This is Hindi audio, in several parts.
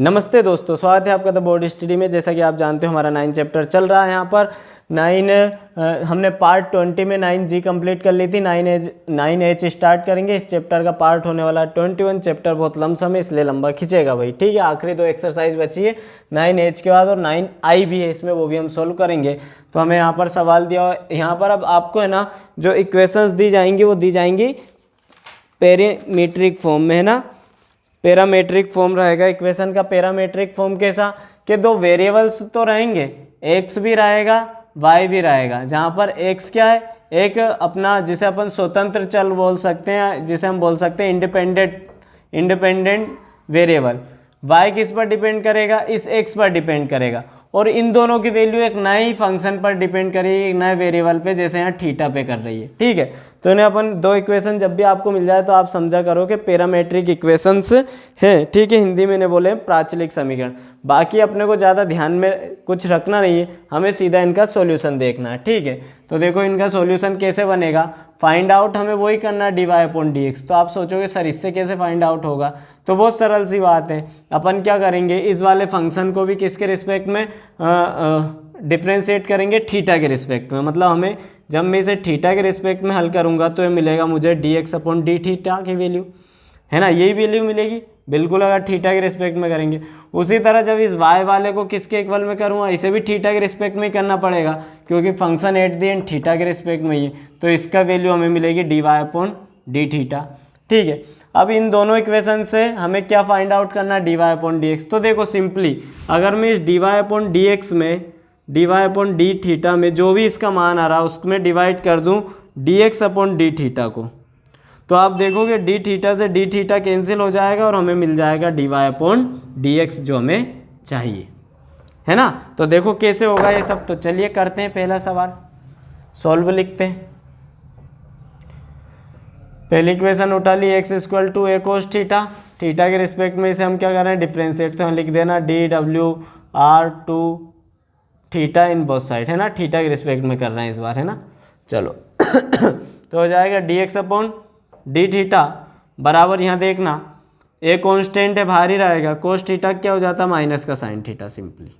नमस्ते दोस्तों, स्वागत है आपका द बोर्ड स्टडी में। जैसा कि आप जानते हो हमारा 9 चैप्टर चल रहा है। यहाँ पर 9 हमने पार्ट 20 में 9G कंप्लीट कर ली थी। 9H स्टार्ट करेंगे। इस चैप्टर का पार्ट होने वाला 21। चैप्टर बहुत लमसम है इसलिए लंबा खींचेगा भाई, ठीक है। आखिरी 2 एक्सरसाइज बची है 9H के बाद, और 9I भी है इसमें, वो भी हम सोल्व करेंगे। तो हमें यहाँ पर सवाल दिया, यहाँ पर अब आपको है ना जो इक्वेशंस दी जाएंगी वो दी जाएंगी पैरामीट्रिक फॉर्म में, है ना। पैरामीट्रिक फॉर्म रहेगा इक्वेशन का। पैरामीट्रिक फॉर्म कैसा कि 2 वेरिएबल्स तो रहेंगे, x भी रहेगा y भी रहेगा। जहाँ पर x क्या है, एक अपना जिसे अपन स्वतंत्र चल बोल सकते हैं, जिसे हम बोल सकते हैं इंडिपेंडेंट वेरिएबल। y किस पर डिपेंड करेगा, इस x पर डिपेंड करेगा। और इन दोनों की वैल्यू एक नए फंक्शन पर डिपेंड करेगी, एक नए वेरिएबल पे, जैसे यहाँ थीटा पे कर रही है, ठीक है। तो इन्हें अपन 2 इक्वेशन जब भी आपको मिल जाए तो आप समझा करो कि पैरामीट्रिक इक्वेशंस हैं, ठीक है। हिंदी में इन्हें बोले प्राचलिक समीकरण। बाकी अपने को ज़्यादा ध्यान में कुछ रखना नहीं है, हमें सीधा इनका सॉल्यूशन देखना है, ठीक है। तो देखो इनका सॉल्यूशन कैसे बनेगा, फाइंड आउट हमें वही करना है dy/dx। तो आप सोचोगे सर इससे कैसे फाइंड आउट होगा, तो बहुत सरल सी बात है। अपन क्या करेंगे, इस वाले फंक्शन को भी किसके रिस्पेक्ट में डिफ्रेंशिएट करेंगे, थीटा के रिस्पेक्ट में। मतलब हमें जब मैं इसे थीटा के रिस्पेक्ट में हल करूंगा तो ये मिलेगा मुझे dx/d की वैल्यू, है ना। यही वैल्यू मिलेगी बिल्कुल अगर थीटा के रिस्पेक्ट में करेंगे। उसी तरह जब इस y वाले को किसके इक्वल में करूँगा, इसे भी थीटा के रिस्पेक्ट में ही करना पड़ेगा, क्योंकि function at the and theta के रिस्पेक्ट में ही है। तो इसका वैल्यू हमें मिलेगी dy/dθ, ठीक है। अब इन दोनों इक्वेशन से हमें क्या फाइंड आउट करना है, dy/dx। तो देखो सिंपली अगर मैं इस dy/dx में dy/dθ में जो भी इसका मान आ रहा है उसमें डिवाइड कर दूं dx/dθ को, तो आप देखोगे dθ से dθ कैंसिल हो जाएगा और हमें मिल जाएगा dy/dx जो हमें चाहिए, है ना। तो देखो कैसे होगा ये सब। तो चलिए करते हैं पहला सवाल, सॉल्व लिखते हैं। पहली इक्वेशन उठा ली, x = a cos theta. Theta के रिस्पेक्ट में इसे हम क्या कर रहे हैं, डिफ्रेंशिएट। तो हम लिख देना dw/2 theta in both side, है ना। थीटा के रिस्पेक्ट में कर रहे हैं इस बार, है ना। चलो तो हो जाएगा dx/dθ बराबर, यहाँ देखना a कांस्टेंट है, बाहर ही रहेगा। cos थीटा क्या हो जाता है, माइनस का sin थीटा सिंपली,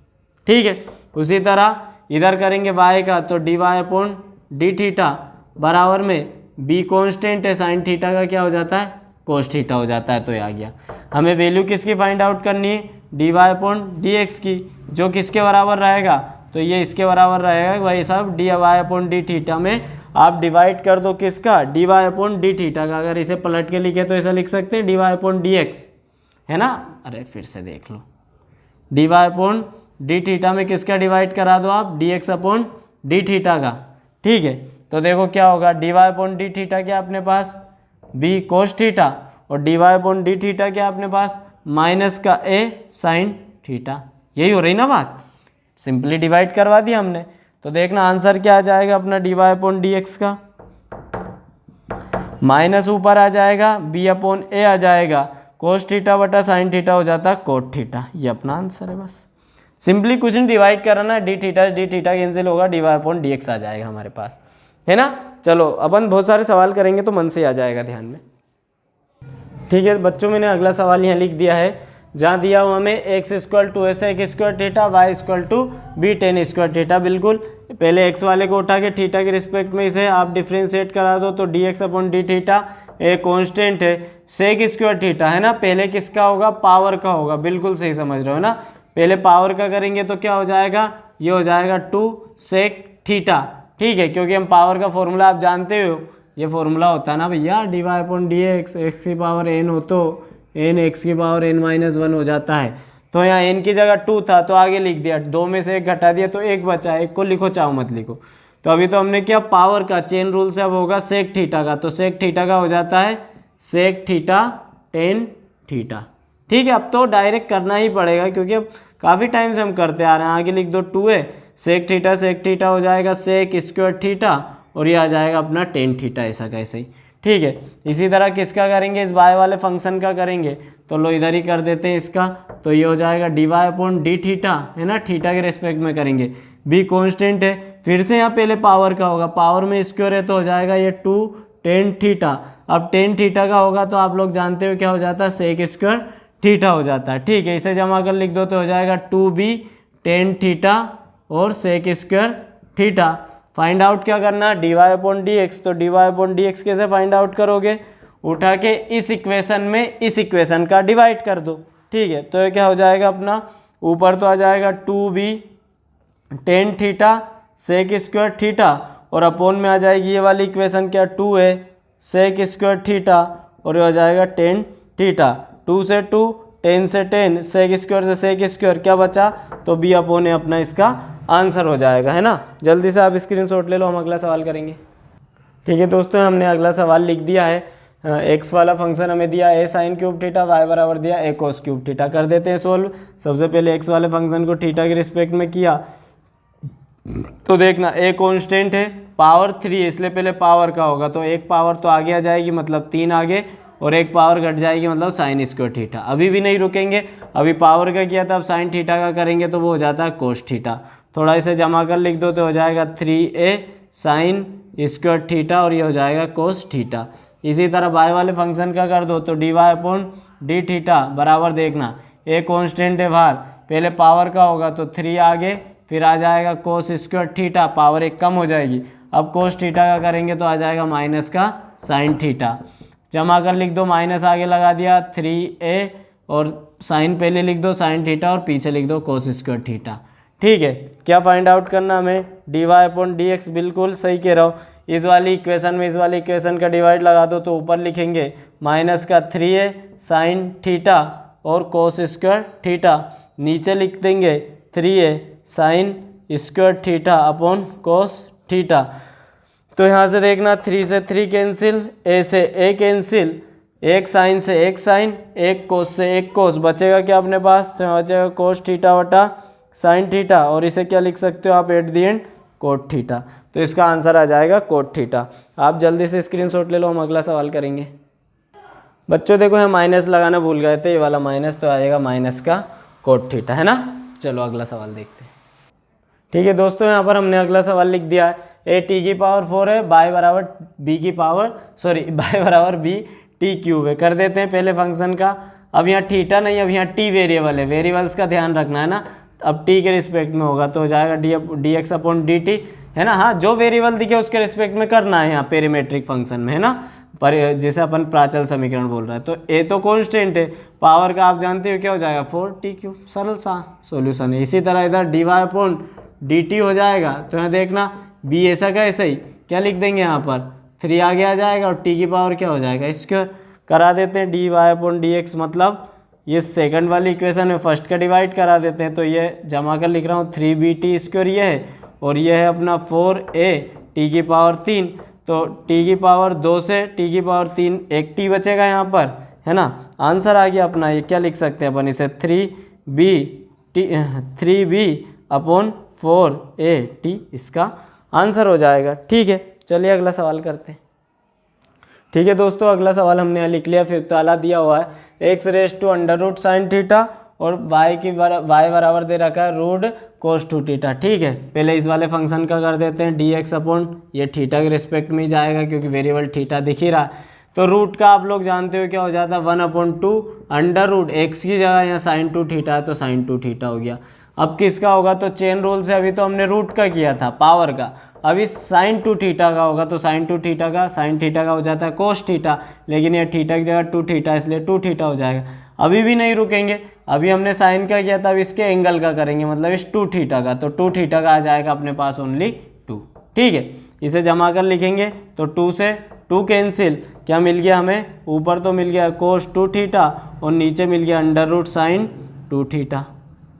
ठीक है। उसी तरह इधर करेंगे y का, तो dy/dθ बराबर में b कांस्टेंट है, sin थीटा का क्या हो जाता है, cos थीटा हो जाता है। तो ये आ गया। हमें वैल्यू किसकी फाइंड आउट करनी है, dy/dx की, जो किसके बराबर रहेगा, तो ये इसके बराबर रहेगा भाई साहब dy/dθ में आप डिवाइड कर दो किसका, dy/dθ का। अगर इसे पलट के लिखे तो ऐसा लिख सकते हैं dy/dx, है ना। अरे फिर से देख लो, dy/dθ में किसका डिवाइड करा दो आप, dx/dθ का, ठीक है। तो देखो क्या होगा, dy/dθ क्या अपने पास b cos थीटा, और dy/dθ क्या अपने पास माइनस का a sin थीटा। यही हो रही ना बात, सिंपली डिवाइड करवा दिया हमने। तो देखना आंसर क्या आ जाएगा अपना dy/dx का, माइनस ऊपर आ जाएगा b/a आ जाएगा, cos थीटा बटा sin थीटा हो जाता है cot थीटा। ये अपना आंसर है। बस सिंपली कुछ नहीं डिवाइड करना है, dθ कैंसिल होगा, dy/dx आ जाएगा हमारे पास, है ना। चलो अपन बहुत सारे सवाल करेंगे तो मन से आ जाएगा ध्यान में, ठीक है बच्चों। मैंने अगला सवाल यहाँ लिख दिया है, जहाँ दिया हुआ हमें x = a sec² theta, y = b tan² theta. बिल्कुल पहले x वाले को उठा के थीटा के रिस्पेक्ट में इसे आप डिफ्रेंशिएट करा दो, तो dx/dθ एक कांस्टेंट है, sec² थीटा, है ना। पहले किसका होगा, पावर का होगा, बिल्कुल सही समझ रहे हो ना। पहले पावर का करेंगे तो क्या हो जाएगा, ये हो जाएगा 2 sec थीटा, ठीक है। क्योंकि हम पावर का फॉर्मूला आप जानते हो, ये फॉर्मूला होता है ना भैया dy/dx, x की पावर n हो तो n x की पावर n-1 हो जाता है। तो यहाँ n की जगह 2 था तो आगे लिख दिया, 2 में से 1 घटा दिया तो 1 बचा, 1 को लिखो चाहो मत लिखो। तो अभी तो हमने क्या, पावर का चेन रूल से अब होगा sec थीटा का, तो sec थीटा का हो जाता है sec थीटा tan थीटा, ठीक है। अब तो डायरेक्ट करना ही पड़ेगा क्योंकि अब काफ़ी टाइम से हम करते आ रहे हैं। आगे लिख दो 2 है, sec थीटा हो जाएगा sec² थीटा, और ये आ जाएगा अपना tan थीटा, ऐसा कैसे ही, ठीक है। इसी तरह किसका करेंगे, इस y वाले फंक्शन का करेंगे, तो लो इधर ही कर देते हैं इसका। तो ये हो जाएगा dy/dθ, है ना, थीटा के रिस्पेक्ट में करेंगे। b कांस्टेंट है, फिर से यहाँ पहले पावर का होगा, पावर में स्क्वायर है तो हो जाएगा ये 2 tan थीटा। अब tan थीटा का होगा तो आप लोग जानते हो क्या हो जाता है, sec² थीटा हो जाता है। ठीक है, इसे जमा कर लिख दो तो हो जाएगा 2b tan थीटा और sec square theta. Find out क्या करना, dy/dx। तो dy/dx कैसे फाइंड आउट करोगे, उठा के इस इक्वेशन में इस इक्वेशन का डिवाइड कर दो। ठीक है, तो ये क्या हो जाएगा अपना, ऊपर तो आ जाएगा 2b tan theta sec square theta और अपोन में आ जाएगी ये वाली इक्वेशन क्या, 2a सेक स्क्वायर थीटा और ये हो जाएगा tan थीटा। 2 से 2 10 से 10 सेक स्क्वायर से सेक स्क्वायर क्या बचा, तो b अपोन ए अपना इसका आंसर हो जाएगा, है ना। जल्दी से आप स्क्रीनशॉट ले लो, हम अगला सवाल करेंगे। ठीक है दोस्तों, हमने अगला सवाल लिख दिया है। एक्स वाला फंक्शन हमें दिया a sin cube theta, y बराबर दिया a cos क्यूब थीटा। कर देते हैं सोल्व। सबसे पहले एक्स वाले फंक्शन को थीटा के रिस्पेक्ट में किया तो देखना a कांस्टेंट है, पावर 3 है, इसलिए पहले पावर का होगा तो एक पावर तो आगे आ जाएगी मतलब 3 आगे, और एक पावर घट जाएगी मतलब साइन स्क्वायर थीटा। अभी भी नहीं रुकेंगे, अभी पावर का किया था, अब साइन थीटा का करेंगे तो वो हो जाता है कोस थीटा। थोड़ा इसे जमा कर लिख दो तो हो जाएगा 3a साइन स्क्वायर थीटा और ये हो जाएगा कोस थीटा। इसी तरह बाय वाले फंक्शन का कर दो तो dy/d थीटा बराबर देखना a कांस्टेंट है बाहर, पहले पावर का होगा तो 3 आगे, फिर आ जाएगा कोस स्क्वायर थीटा, पावर एक कम हो जाएगी। अब कोस थीटा का करेंगे तो आ जाएगा माइनस का साइन थीटा। जमा कर लिख दो, माइनस आगे लगा दिया 3a और साइन पहले लिख दो साइन थीटा और पीछे लिख दो कोस स्क्वायर थीटा। ठीक है, क्या फाइंड आउट करना हमें, dy/dx। बिल्कुल सही कह रहा हो, इस वाली इक्वेशन में इस वाली इक्वेशन का डिवाइड लगा दो तो ऊपर लिखेंगे माइनस का 3a साइन थीटा और कोस स्क्वायर थीटा, नीचे लिख देंगे 3a sine square theta upon cos theta. तो यहाँ से देखना 3 से 3 कैंसिल, a से a कैंसिल, एक साइन से एक साइन, एक कोस से एक कोस, बचेगा क्या अपने पास, तो यहाँ बचेगा कोस थीटा बटा साइन थीटा और इसे क्या लिख सकते हो आप at the and cot theta. तो इसका आंसर आ जाएगा कोट थीटा। आप जल्दी से स्क्रीनशॉट ले लो, हम अगला सवाल करेंगे। बच्चों देखो यहाँ माइनस लगाना भूल गए थे, ये वाला माइनस तो आएगा माइनस का कोट थीटा, है ना। चलो अगला सवाल देखते हैं। ठीक है दोस्तों, यहाँ पर हमने अगला सवाल लिख दिया है a t की पावर 4 है, बाय बराबर b की पावर बाय बराबर b t क्यूब है। कर देते हैं पहले फंक्शन का। अब यहाँ थीटा नहीं, अब यहाँ t वेरिएबल है, वेरिएबल्स का ध्यान रखना है ना। अब t के रिस्पेक्ट में होगा तो हो जाएगा dx अपॉन dt, है ना। हाँ, जो वेरिएबल दिखे उसके रिस्पेक्ट में करना है यहाँ पेरीमेट्रिक फंक्शन में, है ना, पर जैसे अपन प्राचल समीकरण बोल रहा है। तो a तो कांस्टेंट है, पावर का आप जानते हो क्या हो जाएगा 4t क्यूब, सरल सा सॉल्यूशन है। इसी तरह इधर dy अपॉन dt हो जाएगा, तो यहाँ देखना b ऐसा का ऐसा ही क्या लिख देंगे, यहाँ पर 3 आगे आ जाएगा और t की पावर क्या हो जाएगा स्क्वायर। करा देते हैं dy अपॉन dx, मतलब ये सेकंड वाली इक्वेशन में फर्स्ट का डिवाइड करा देते हैं। तो ये जमा कर लिख रहा हूँ 3bt स्क्वायर ये है और ये है अपना 4a t की पावर 3, तो t की पावर 2 से t की पावर 3 एक t बचेगा यहाँ पर, है ना। आंसर आ गया अपना, ये क्या लिख सकते हैं अपन इसे 3b अपॉन 4a इसका आंसर हो जाएगा। ठीक है, चलिए अगला सवाल करते हैं। ठीक है दोस्तों, अगला सवाल हमने यहाँ लिख लिया, फिर ताला दिया हुआ है x raise to under root sine theta और y बराबर दे रखा है रूट कोस टू थीटा। ठीक है, पहले इस वाले फंक्शन का कर देते हैं dx अपॉन, ये थीटा के रिस्पेक्ट में ही जाएगा क्योंकि वेरिएबल थीटा दिख ही रहा है। तो रूट का आप लोग जानते हो क्या हो जाता है 1/2 अंडर रूट, एक्स की जगह यहाँ साइन 2 थीटा है तो साइन 2 थीटा हो गया। अब किसका होगा, तो चेन रूल से अभी तो हमने रूट का किया था पावर का, अभी साइन 2 थीटा का होगा तो साइन 2 थीटा का साइन थीटा का हो जाता है कोस थीटा, लेकिन ये थीटा की जगह 2 थीटा इसलिए 2 थीटा हो जाएगा। अभी भी नहीं रुकेंगे, अभी हमने साइन का किया था, अब इसके एंगल का करेंगे मतलब इस 2 थीटा का, तो 2 थीटा का आ जाएगा अपने पास ओनली 2। ठीक है, इसे जमा कर लिखेंगे तो 2 से 2 कैंसिल, क्या मिल गया हमें, ऊपर तो मिल गया कोस 2 थीटा और नीचे मिल गया अंडर रूट साइन 2 थीटा।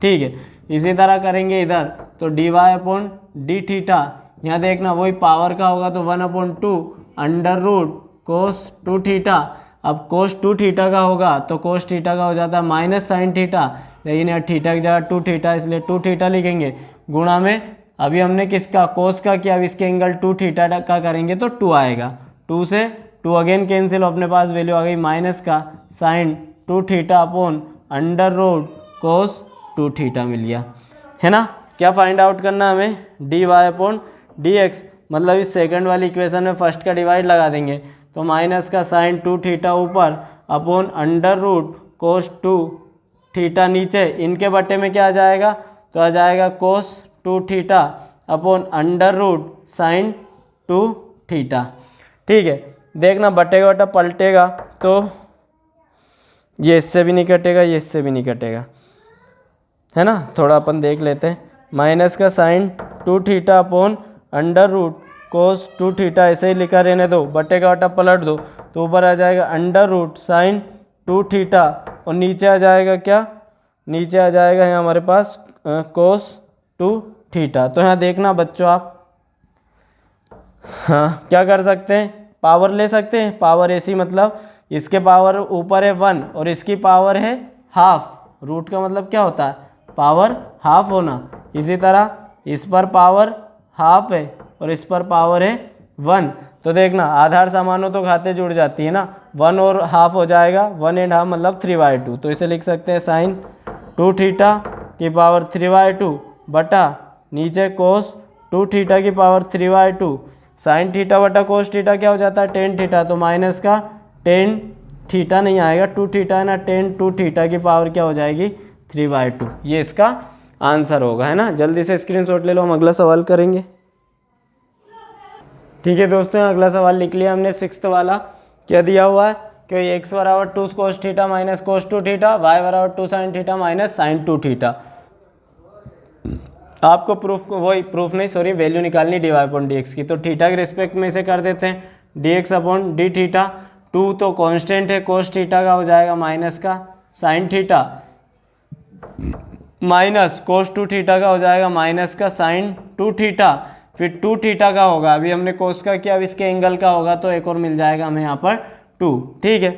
ठीक है, इसी तरह करेंगे इधर तो dy अपॉन डी थीटा, यहाँ देखना वही पावर का होगा तो 1/2 अंडर रूट कोस 2 थीटा। अब कोस 2 थीटा का होगा तो कोस थीटा का हो जाता है माइनस साइन थीटा, लेकिन यहाँ थीटा की जगह 2 थीटा इसलिए 2 थीटा लिखेंगे, गुणा में अभी हमने किसका कोस का किया, अब इसके एंगल 2 थीटा का करेंगे तो 2 आएगा, 2 से 2 अगेन कैंसिल, अपने पास वैल्यू आ गई माइनस का sine 2 theta upon under root cos 2 theta मिल गया, है ना। क्या फाइंड आउट करना हमें, dy अपॉन dx, मतलब इस सेकंड वाली इक्वेशन में फर्स्ट का डिवाइड लगा देंगे तो माइनस का साइन 2 थीटा ऊपर upon under root cos 2 theta, नीचे इनके बटे में क्या आ जाएगा, तो आ जाएगा cos 2 theta upon under root sine 2 theta. ठीक है, देखना बटे का बटा पलटेगा तो ये इससे भी नहीं कटेगा, ये इससे भी नहीं कटेगा, है ना। थोड़ा अपन देख लेते हैं, माइनस का sine 2 theta upon under root cos 2 theta, ऐसे ही लिखा रहने दो, बटे का बटा पलट दो तो ऊपर आ जाएगा अंडर रूट साइन 2 थीटा और नीचे आ जाएगा क्या, नीचे आ जाएगा यहाँ हमारे पास कोस 2 थीटा। तो यहाँ देखना बच्चों आप, हाँ क्या कर सकते हैं, पावर ले सकते हैं, पावर ऐसी मतलब इसके पावर ऊपर है 1 और इसकी पावर है हाफ, रूट का मतलब क्या होता है, पावर हाफ होना। इसी तरह इस पर पावर हाफ है और इस पर पावर है 1, तो देखना आधार समान हो तो घातें जुड़ जाती है ना, 1 और हाफ हो जाएगा, 1 एंड हाफ मतलब 3/2, तो इसे लिख सकते हैं साइन 2 थीटा की पावर 3/2 बटा नीचे कोस 2 थीटा की पावर 3/2, साइन थीटा बटा कोस थीटा क्या हो जाता है, टेन थीटा, तो माइनस का टेन थीटा नहीं आएगा, 2 थीटा है ना, टेन 2 थीटा की पावर क्या हो जाएगी 3/2, ये इसका आंसर होगा, है ना। जल्दी से स्क्रीनशॉट ले लो, हम अगला सवाल करेंगे। ठीक है दोस्तों, अगला सवाल लिख लिया हमने 6th वाला। क्या दिया हुआ है कि x बराबर 2 cos theta minus cos 2 theta, y बराबर 2 sine theta minus sine 2 theta. आपको प्रूफ नहीं सॉरी वैल्यू निकालनी dy अपॉन dx की, तो थीटा के रिस्पेक्ट में इसे कर देते हैं dx अपॉन डी थीटा, 2 तो कांस्टेंट है, कोस थीटा का हो जाएगा माइनस का sign theta minus cos 2 theta का हो जाएगा माइनस का साइन 2 थीटा, फिर 2 थीटा का होगा, अभी हमने कोस का किया, अब इसके एंगल का होगा तो एक और मिल जाएगा हमें यहाँ पर 2। ठीक है,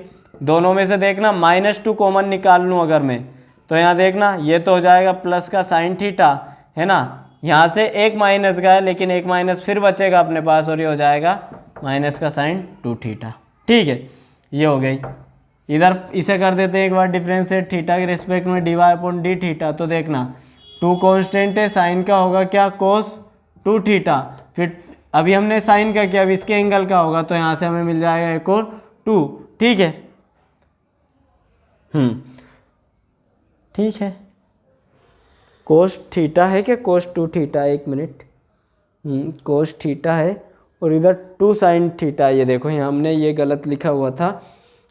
दोनों में से देखना -2 कॉमन निकाल लूँ अगर मैं, तो यहाँ देखना ये तो हो जाएगा प्लस का साइन थीटा, है ना, यहाँ से एक माइनस गया लेकिन एक माइनस फिर बचेगा अपने पास और ये हो जाएगा माइनस का साइन 2 थीटा। ठीक है, ये हो गई। इधर इसे कर देते हैं एक बार डिफरेंशिएट थीटा के रिस्पेक्ट में dy अपॉन डी थीटा, तो देखना 2 कांस्टेंट है, साइन का होगा क्या कोस 2 थीटा, फिर अभी हमने साइन का किया, अब इसके एंगल का होगा तो यहाँ से हमें मिल जाएगा एक और 2। ठीक है, ठीक है, कोस थीटा है कि कोस 2 थीटा, एक मिनट, कोस थीटा है और इधर 2 साइन थीटा, ये देखो यहाँ हमने ये गलत लिखा हुआ था,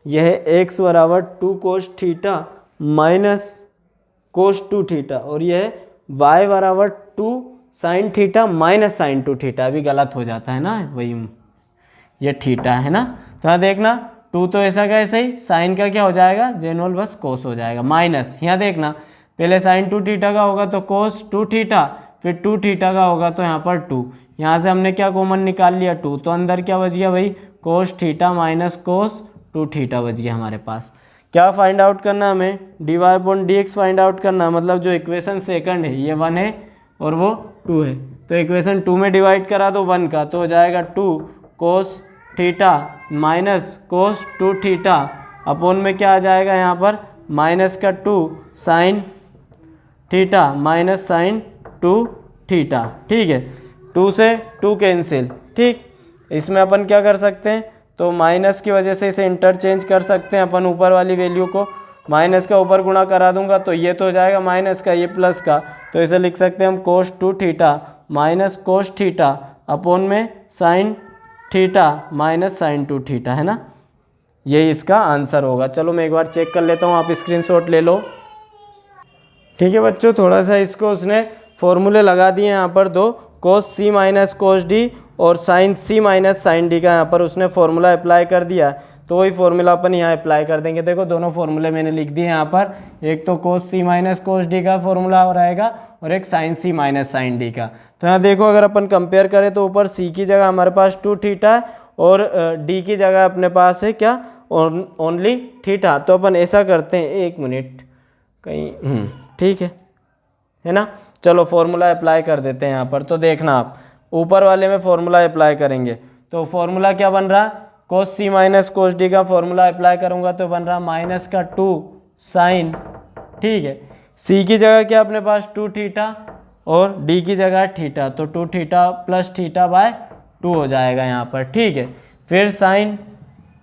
यह है x बराबर 2 cos theta minus cos 2 theta और यह है y बराबर 2 sine theta minus sine 2 theta, अभी गलत हो जाता है ना, वही ये थीटा है ना। तो यहाँ देखना 2 तो ऐसा का ऐसे ही, साइन का क्या हो जाएगा जेनरल बस कोस हो जाएगा, माइनस यहाँ देखना पहले साइन 2 थीटा का होगा तो कोस 2 थीटा, फिर 2 थीटा का होगा तो यहाँ पर 2, यहाँ से हमने क्या कॉमन निकाल लिया 2, तो अंदर क्या बच गया भाई कोस थीटा माइनस कोस 2 थीटा बच गया हमारे पास। क्या फाइंड आउट करना हमें, dy upon dx find out करना, मतलब जो इक्वेशन सेकंड है ये 1 है और वो 2 है, तो इक्वेशन 2 में डिवाइड करा दो 1 का, तो हो जाएगा 2 cos theta minus cos 2 theta upon में क्या आ जाएगा यहाँ पर माइनस का 2 sine theta minus sine 2 theta. ठीक है, 2 से 2 कैंसिल, ठीक, इसमें अपन क्या कर सकते हैं, तो माइनस की वजह से इसे इंटरचेंज कर सकते हैं अपन, ऊपर वाली वैल्यू को माइनस का ऊपर गुणा करा दूंगा तो ये तो हो जाएगा माइनस का, ये प्लस का, तो इसे लिख सकते हैं हम cos 2 theta minus cos theta upon में sine theta minus sine 2 theta, है ना, यही इसका आंसर होगा। चलो मैं एक बार चेक कर लेता हूँ, आप स्क्रीनशॉट ले लो। ठीक है बच्चों, थोड़ा सा इसको उसने फॉर्मूले लगा दिए यहाँ पर दो, कोस सी माइनस कोस डी और साइन सी माइनस साइन डी का यहाँ पर उसने फॉर्मूला अप्लाई कर दिया, तो वही फॉर्मूला अपन यहाँ अप्लाई कर देंगे। देखो दोनों फॉर्मूले मैंने लिख दिए यहाँ पर, एक तो कोस सी माइनस कोस डी का फॉर्मूला रहेगा और एक साइन सी माइनस साइन डी का। तो यहाँ देखो अगर अपन कंपेयर करें तो ऊपर सी की जगह हमारे पास 2 थीटा है और डी की जगह अपने पास है क्या ओनली थीटा। तो अपन ऐसा करते हैं, एक मिनट कहीं, ठीक है ना, चलो फॉर्मूला अप्लाई कर देते हैं यहाँ पर। तो देखना आप ऊपर वाले में फॉर्मूला अप्लाई करेंगे तो फॉर्मूला क्या बन रहा, कोस सी माइनस कोस डी का फॉर्मूला अप्लाई करूँगा तो बन रहा माइनस का 2 साइन, ठीक है, सी की जगह क्या अपने पास 2 थीटा और डी की जगह थीटा, तो 2 थीटा प्लस थीटा बाय 2 हो जाएगा यहाँ पर, ठीक है। फिर साइन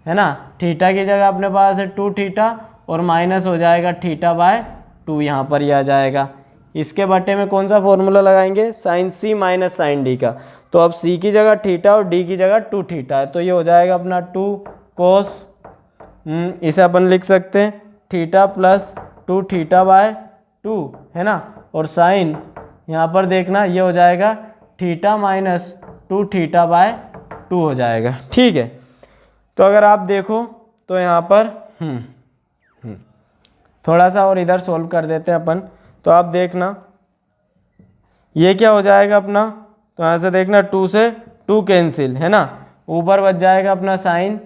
है ना, थीटा की जगह अपने पास है 2 थीटा और माइनस हो जाएगा थीटा बाय 2, यहाँ पर ये आ जाएगा। इसके बटे में कौन सा फॉर्मूला लगाएंगे, साइन सी माइनस साइन डी का। तो अब सी की जगह थीटा और डी की जगह 2 थीटा है, तो ये हो जाएगा अपना 2 कोस, इसे अपन लिख सकते हैं थीटा प्लस 2 थीटा बाय 2, है ना। और साइन यहाँ पर देखना ये हो जाएगा थीटा माइनस 2 थीटा बाय 2 हो जाएगा, ठीक है। तो अगर आप देखो तो यहाँ पर थोड़ा सा और इधर सोल्व कर देते हैं अपन। तो आप देखना ये क्या हो जाएगा अपना, तो यहाँ से देखना 2 से 2 कैंसिल, है ना। ऊपर बच जाएगा अपना साइन,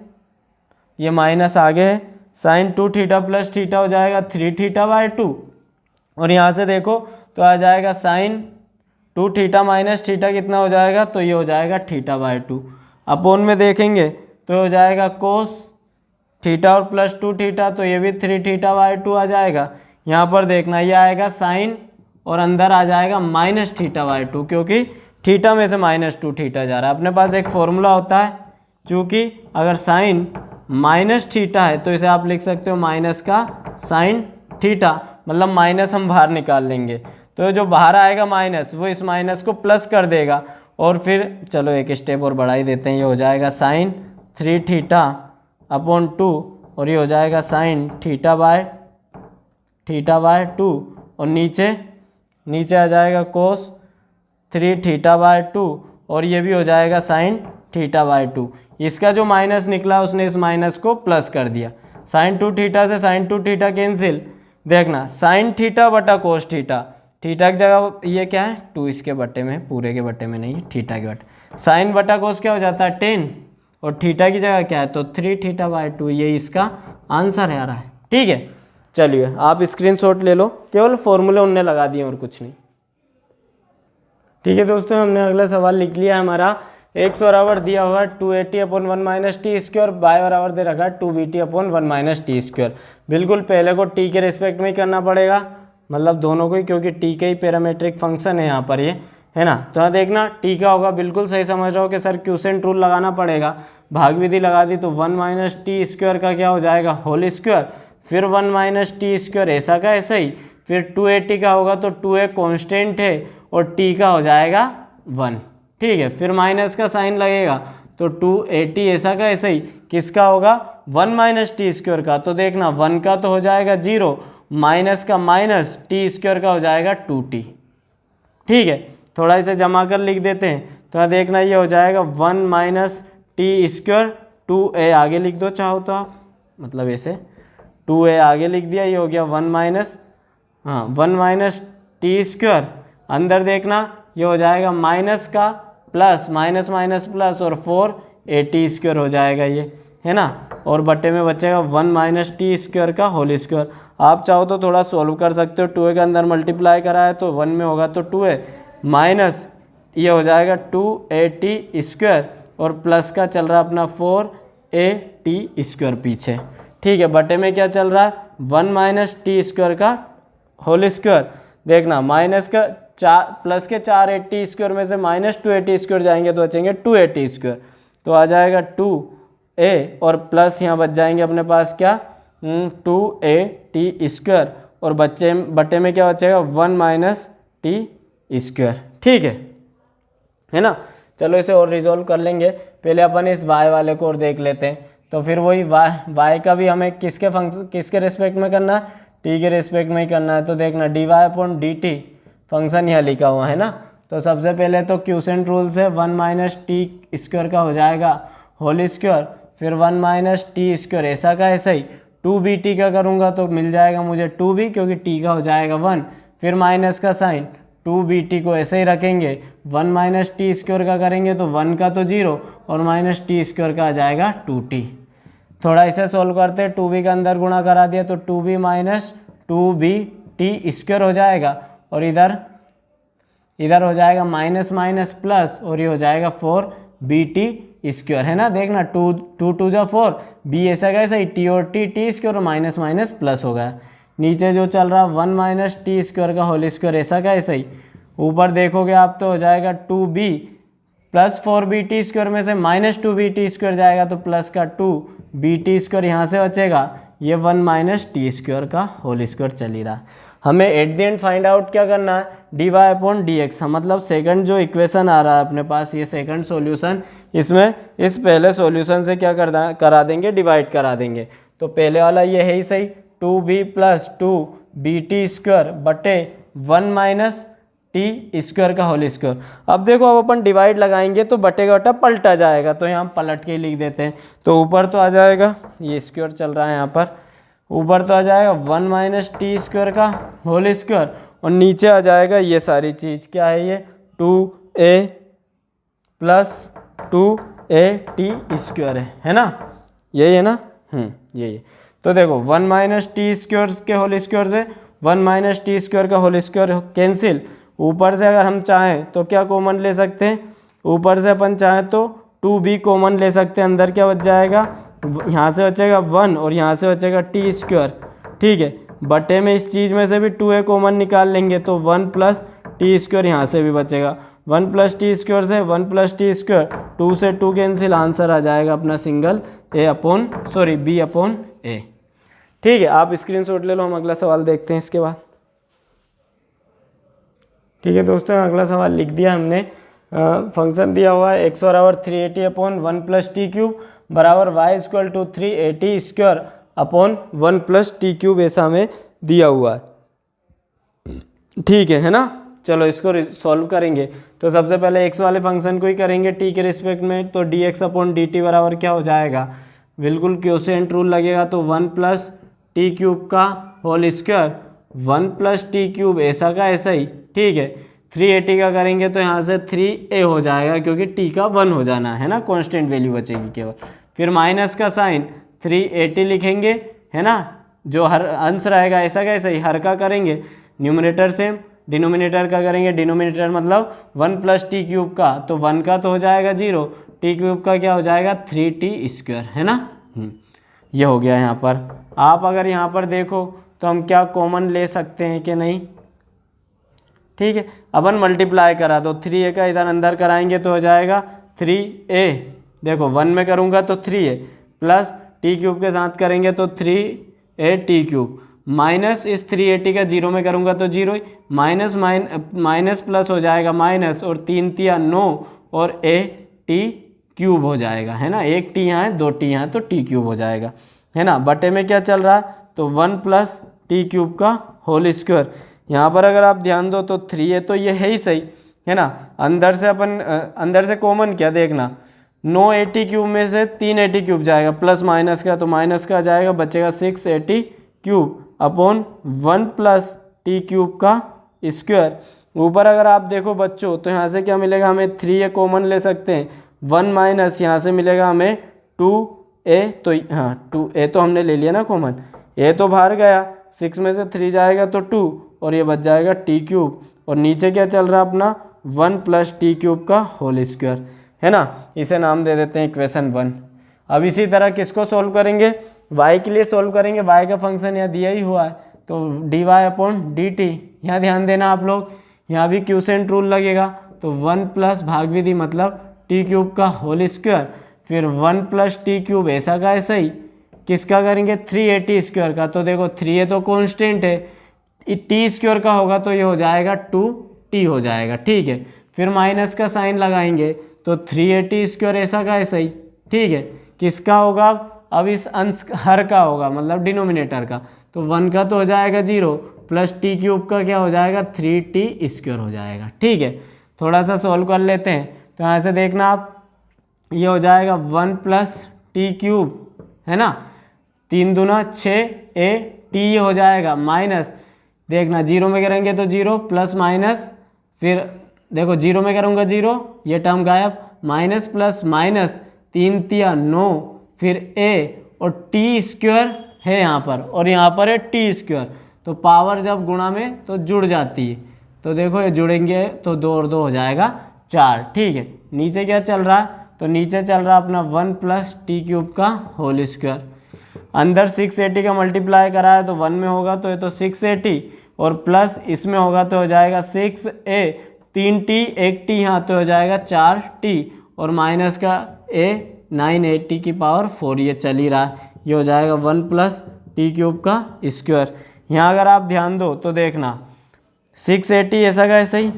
ये माइनस आगे है, साइन 2 थीटा प्लस थीटा हो जाएगा 3 थीटा बाय 2। और यहाँ से देखो तो आ जाएगा साइन 2 थीटा माइनस थीटा कितना हो जाएगा, तो ये हो जाएगा थीटा बाय 2। अपोन में देखेंगे तो हो जाएगा कोस थीटा और प्लस 2 थीटा, तो ये भी 3 थीटा बाय 2 आ जाएगा। यहाँ पर देखना ये आएगा साइन और अंदर आ जाएगा माइनस थीटा बाय 2, क्योंकि थीटा में से माइनस 2 थीटा जा रहा है। अपने पास एक फॉर्मूला होता है, चूँकि अगर साइन माइनस थीटा है तो इसे आप लिख सकते हो माइनस का साइन थीटा, मतलब माइनस हम बाहर निकाल लेंगे, तो जो बाहर आएगा माइनस वो इस माइनस को प्लस कर देगा। और फिर चलो एक स्टेप और बढ़ा ही देते हैं, ये हो जाएगा साइन 3 थीटा अपॉन 2 और ये हो जाएगा साइन थीटा बाय 2 और नीचे आ जाएगा कोस 3 थीटा बाय 2 और ये भी हो जाएगा साइन थीटा बाय 2। इसका जो माइनस निकला उसने इस माइनस को प्लस कर दिया। साइन 2 थीटा से साइन 2 थीटा कैंसिल, देखना साइन थीटा बटा कोस थीटा, थीटा की जगह ये क्या है 2, इसके बटे में, पूरे के बटे में नहीं, थीटा के बटे। साइन बटा कोस क्या हो जाता है 10 और थीटा की जगह क्या है तो 3 थीटा बाय 2, ये इसका आंसर है आ रहा है, ठीक है। चलिए आप स्क्रीनशॉट ले लो, केवल फॉर्मूले उनने लगा दिए और कुछ नहीं, ठीक है दोस्तों। हमने अगला सवाल लिख लिया, हमारा x बराबर दिया हुआ 280 upon 1 minus T square, by बराबर दे रखा है 2bt upon 1 minus T square. बिल्कुल पहले को t के रिस्पेक्ट में ही करना पड़ेगा, मतलब दोनों को ही, क्योंकि t का ही पैरामीट्रिक फंक्शन है यहाँ पर ये, है ना। तो यहाँ देखना t का होगा, बिल्कुल सही समझ रहा हो कि सर क्यूसेंट रूल लगाना पड़ेगा, भाग विधि लगा दी तो 1 माइनस टी स्क्वायर का क्या हो जाएगा होल स्क्वायर, फिर 1 माइनस टी स्क्वायर ऐसा का ऐसा ही, फिर 280 का होगा तो 2a कॉन्स्टेंट है और t का हो जाएगा 1, ठीक है। फिर माइनस का साइन लगेगा तो 280 ऐसा का ऐसा ही, किसका होगा 1 माइनस टी स्क्वायर का, तो देखना 1 का तो हो जाएगा 0, माइनस का माइनस टी स्क्वायर का हो जाएगा 2t, ठीक है। थोड़ा इसे जमा कर लिख देते हैं, तो देखना ये हो जाएगा 1 माइनस टी स्क्वायर, 2a आगे लिख दो चाहो तो आप, मतलब ऐसे 2a आगे लिख दिया, ये हो गया 1 माइनस टी स्क्वायर, अंदर देखना ये हो जाएगा माइनस का प्लस, माइनस माइनस प्लस और 4a स्क्वायर हो जाएगा ये, है ना। और बटे में बचेगा 1 माइनस टी स्क्वायर का होल स्क्वायर। आप चाहो तो थोड़ा सोल्व कर सकते हो, 2a के अंदर मल्टीप्लाई करा है तो 1 में होगा तो 2a माइनस ये हो जाएगा 2at स्क्वायर और प्लस का चल रहा है अपना 4at स्क्वायर पीछे, ठीक है। बटे में क्या चल रहा है 1 माइनस टी स्क्वायर का होल स्क्वायर, देखना माइनस का प्लस के 4at स्क्वायर में से माइनस 2at स्क्वायर जाएंगे तो बचेंगे 2at स्क्वायर, तो आ जाएगा 2a और प्लस यहाँ बच जाएंगे अपने पास क्या 2at स्क्वायर और बटे में क्या बचेगा 1 माइनस टी स्क्वायर, ठीक है ना। चलो इसे और रिजोल्व कर लेंगे, पहले अपन इस y वाले को और देख लेते हैं। तो फिर वही y का भी हमें किसके रिस्पेक्ट में करना है, t के रिस्पेक्ट में ही करना है। तो देखना dy अपॉन dt फंक्शन यहाँ लिखा हुआ है ना। तो सबसे पहले तो क्यूसेंट रूल से 1 माइनस टी स्क्वायर का हो जाएगा होल स्क्वायर, फिर 1 माइनस टी स्क्वायर ऐसा का ऐसा ही, 2bt का करूँगा तो मिल जाएगा मुझे 2b क्योंकि t का हो जाएगा 1, फिर माइनस का साइन 2bt को ऐसे ही रखेंगे, 1 माइनस टी स्क्वायर का करेंगे तो 1 का तो 0 और माइनस टी स्क्वायर का आ जाएगा 2t। थोड़ा इसे सोल्व करते हैं, 2b का अंदर गुणा करा दिया तो 2b माइनस 2bt स्क्वायर हो जाएगा और इधर हो जाएगा माइनस माइनस प्लस और ये हो जाएगा 4bt स्क्वायर, है ना। देखना 2 जा 4, b ऐसा कैसा ही t और t स्क्वायर और माइनस माइनस प्लस हो गया। नीचे जो चल रहा 1 माइनस टी स्क्वायर का होल स्क्वायर ऐसा का ऐसा ही, ऊपर देखोगे आप तो हो जाएगा 2b प्लस 4bt स्क्वायर में से माइनस 2bt स्क्वायर जाएगा तो प्लस का 2bt स्क्वायर यहाँ से बचेगा, ये 1 माइनस टी स्क्वायर का होल स्क्वायर चल ही रहा है। हमें at the end find out क्या करना है, D Y upon D X. मतलब सेकंड जो इक्वेशन आ रहा है अपने पास, ये सेकंड सॉल्यूशन, इसमें इस पहले सॉल्यूशन से क्या करा देंगे, डिवाइड करा देंगे। तो पहले वाला ये है ही सही, 2b प्लस 2bt स्क्वायर बटे 1 माइनस टी स्क्वायर का होल स्क्वायर। अब देखो अब अपन डिवाइड लगाएंगे तो बटे का बटा पलटा जाएगा, तो यहाँ हम पलट के ही लिख देते हैं। तो ऊपर तो आ जाएगा, ये स्क्वायर चल रहा है यहाँ पर, ऊपर तो आ जाएगा 1 माइनस टी स्क्वायर का होल स्क्वायर, और नीचे आ जाएगा ये सारी चीज़, क्या है ये 2a प्लस 2at स्क्वायर है ना, यही है ना, यही है। तो देखो 1 माइनस टी स्क्वायर के होल स्क्वायर से 1 माइनस टी स्क्वायर का होल स्क्वायर कैंसिल। ऊपर से अगर हम चाहें तो क्या कॉमन ले सकते हैं, ऊपर से अपन चाहें तो 2b कॉमन ले सकते हैं, अंदर क्या बच जाएगा, यहाँ से बचेगा 1 और यहाँ से बचेगा टी स्क्वायर, ठीक है। बटे में इस चीज़ में से भी 2a कॉमन निकाल लेंगे तो 1 प्लस टी स्क्वायर यहाँ से भी बचेगा, 1 प्लस टी स्क्वायर से 1 प्लस टी स्क्वायर, 2 से 2 कैंसिल, आंसर आ जाएगा अपना सिंगल b अपॉन a। ठीक है, आप स्क्रीनशॉट ले लो, हम अगला सवाल देखते हैं इसके बाद। ठीक है दोस्तों, अगला सवाल लिख दिया हमने। फंक्शन दिया हुआ है x बराबर 380 अपॉन 1 प्लस टी क्यूब बराबर y equal to 380 square upon 1 plus T cube, ऐसा हमें दिया हुआ है। ठीक है ना, चलो इसको सॉल्व करेंगे। तो सबसे पहले x वाले फंक्शन को ही करेंगे t के रिस्पेक्ट में, तो dx अपॉन dt बराबर क्या हो जाएगा, बिल्कुल क्वोशिएंट रूल लगेगा, तो 1 प्लस टी क्यूब का whole square, 1 plus T cube ऐसा का ऐसा ही, ठीक है। 380 का करेंगे तो यहाँ से 3a हो जाएगा, क्योंकि t का 1 हो जाना है ना, कांस्टेंट वैल्यू बचेगी केवल। फिर माइनस का साइन 380 लिखेंगे, है ना, जो हर अंश रहेगा ऐसा कैसे ही, हर का करेंगे न्यूमरेटर सेम, डिनोमिनेटर का करेंगे डिनोमिनेटर, मतलब 1 प्लस टी क्यूब का, तो 1 का तो हो जाएगा 0, टी क्यूब का क्या हो जाएगा 3t स्क्वायर, है ना। ये हो गया यहाँ पर। आप अगर यहाँ पर देखो तो हम क्या कॉमन ले सकते हैं कि नहीं, ठीक है। अपन मल्टीप्लाई करा तो 3a का इधर अंदर कराएंगे तो हो जाएगा 3a, देखो 1 में करूँगा तो 3a, प्लस टी क्यूब के साथ करेंगे तो 3a टी क्यूब, माइनस इस 380 का 0 में करूँगा तो 0 ही, माइनस प्लस हो जाएगा माइनस, और 3 तिया 9 और a टी क्यूब हो जाएगा, है ना, एक टी यहाँ है 2 टी यहाँ, तो टी क्यूब हो जाएगा, है ना। बटे में क्या चल रहा है, तो 1 प्लस टी क्यूब का होल स्क्वायर। यहाँ पर अगर आप ध्यान दो तो 3 है, तो ये है ही सही, है ना। अंदर से कॉमन क्या देखना, 980 क्यूब में से 380 क्यूब जाएगा, प्लस माइनस का तो माइनस का जाएगा, बचेगा 680 cube upon 1 plus T cube का स्क्वायर। ऊपर अगर आप देखो बच्चों तो यहाँ से क्या मिलेगा हमें, 3a कॉमन ले सकते हैं, 1 माइनस यहाँ से मिलेगा हमें 2a, तो हाँ 2a तो हमने ले लिया ना कॉमन, a तो बाहर गया, 6 में से 3 जाएगा तो 2, और ये बच जाएगा टी क्यूब, और नीचे क्या चल रहा है अपना 1 प्लस टी क्यूब का होल स्क्वायर, है ना। इसे नाम दे देते हैं इक्वेशन 1। अब इसी तरह किसको सोल्व करेंगे, y के लिए सोल्व करेंगे, y का फंक्शन यहाँ दिया ही हुआ है, तो D Y upon D T, यहाँ ध्यान देना आप लोग, यहाँ भी क्वोशिएंट रूल लगेगा, तो 1 प्लस भाग विधि मतलब टी क्यूब का होल स्क्वायर, फिर 1 प्लस टी क्यूब ऐसा का ऐसा ही, किसका करेंगे 380 स्क्वायर का, तो देखो 3a तो कॉन्स्टेंट है, टी स्क्वायर का होगा तो ये हो जाएगा 2t हो जाएगा, ठीक है। फिर माइनस का साइन लगाएंगे तो 380 स्क्वायर ऐसा का ऐसा ही, ठीक है। किसका होगा, अब इस अंश हर का होगा, मतलब डिनोमिनेटर का, तो 1 का तो हो जाएगा 0, प्लस टी क्यूब का क्या हो जाएगा 3t स्क्वायर हो जाएगा, ठीक है। थोड़ा सा सॉल्व कर लेते हैं, तो यहाँ से देखना आप, ये हो जाएगा 1 प्लस टी क्यूब, है ना, 3 दूना 6a टी हो जाएगा, माइनस देखना 0 में करेंगे तो 0, प्लस माइनस, फिर देखो 0 में करूँगा 0, ये टर्म गायब, माइनस प्लस माइनस, 3 तिया 9, फिर a और टी स्क्वायर है यहाँ पर, और यहाँ पर है टी स्क्वायर, तो पावर जब गुणा में तो जुड़ जाती है, तो देखो ये जुड़ेंगे तो 2 और 2 हो जाएगा 4, ठीक है। नीचे क्या चल रहा है, तो नीचे चल रहा है अपना 1 प्लस टी क्यूब का होल स्क्वायर, अंदर 680 का मल्टीप्लाई करा है तो 1 में होगा तो ये तो 680, और प्लस इसमें होगा तो हो जाएगा 6a, 3t 1t यहाँ तो हो जाएगा 4t, और माइनस का a 980 की पावर 4, ये चल ही रहा है, ये हो जाएगा 1 प्लस टी क्यूब का स्क्वायर। यहाँ अगर आप ध्यान दो तो देखना 680 ऐसा का ऐसा ही,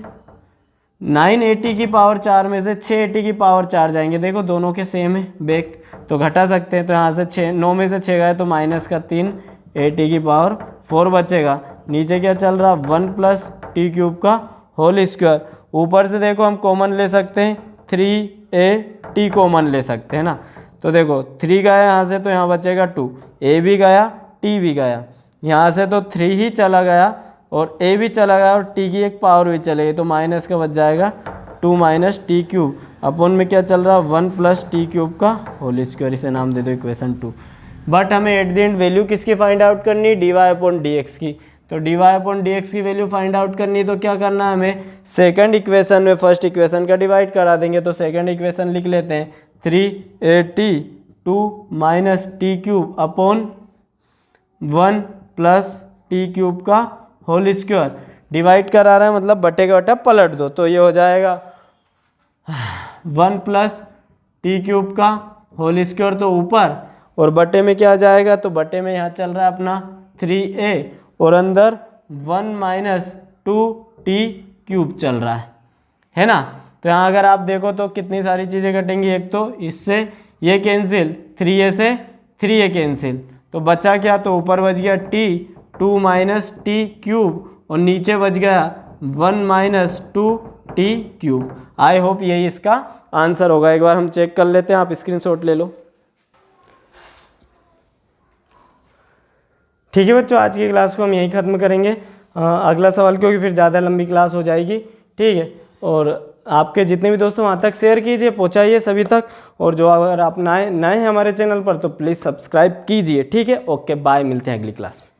980 की पावर 4 में से 680 की पावर 4 जाएंगे, देखो दोनों के सेम है बेक, तो घटा सकते हैं। तो यहाँ से 6, 9 में से 6 गए तो माइनस का 3, 80 की पावर 4 बचेगा। नीचे क्या चल रहा 1 प्लस टी क्यूब का होल स्क्वायर। ऊपर से देखो हम कॉमन ले सकते हैं 3a कॉमन ले सकते हैं ना, तो देखो 3 गया यहाँ से तो यहाँ बचेगा 2, a भी गया t भी गया, यहाँ से तो 3 ही चला गया और a भी चला गया और t की एक पावर भी चलेगी, तो माइनस का बच जाएगा 2 माइनस टी क्यूब। अपन में क्या चल रहा 1 प्लस टी क्यूब का होल स्क्वायर, इसे नाम दे दो इक्वेशन 2। बट हमें एट द एंड वैल्यू किसकी फाइंड आउट करनी है, dy अपॉन dx की। तो dy अपॉन dx की वैल्यू फाइंड आउट करनी है तो क्या करना है हमें, सेकंड इक्वेशन में फर्स्ट इक्वेशन का डिवाइड करा देंगे। तो सेकंड इक्वेशन लिख लेते हैं 3a t 2 minus T cube upon 1 plus T cube का होल स्क्वायर। डिवाइड करा रहा है मतलब बटे का बटा पलट दो, तो ये हो जाएगा 1 प्लस टी क्यूब का होल स्क्वायर तो ऊपर, और बटे में क्या आ जाएगा, तो बटे में यहाँ चल रहा है अपना 3a और अंदर 1 माइनस 2t क्यूब चल रहा है ना। तो यहाँ अगर आप देखो तो कितनी सारी चीज़ें कटेंगी, एक तो इससे ये कैंसिल, 3a से 3a कैंसिल, तो बचा क्या, तो ऊपर बच गया t 2 माइनस टी क्यूब और नीचे बच गया 1 minus 2t cube. I hope यही इसका आंसर होगा। एक बार हम चेक कर लेते हैं, आप स्क्रीनशॉट ले लो। ठीक है बच्चों, आज की क्लास को हम यहीं ख़त्म करेंगे। अगला सवाल क्योंकि फिर ज़्यादा लंबी क्लास हो जाएगी, ठीक है। और आपके जितने भी दोस्तों वहाँ तक शेयर कीजिए, पहुँचाइए सभी तक। और जो अगर आप नए हैं हमारे चैनल पर तो प्लीज़ सब्सक्राइब कीजिए, ठीक है। ओके बाय, मिलते हैं अगली क्लास में।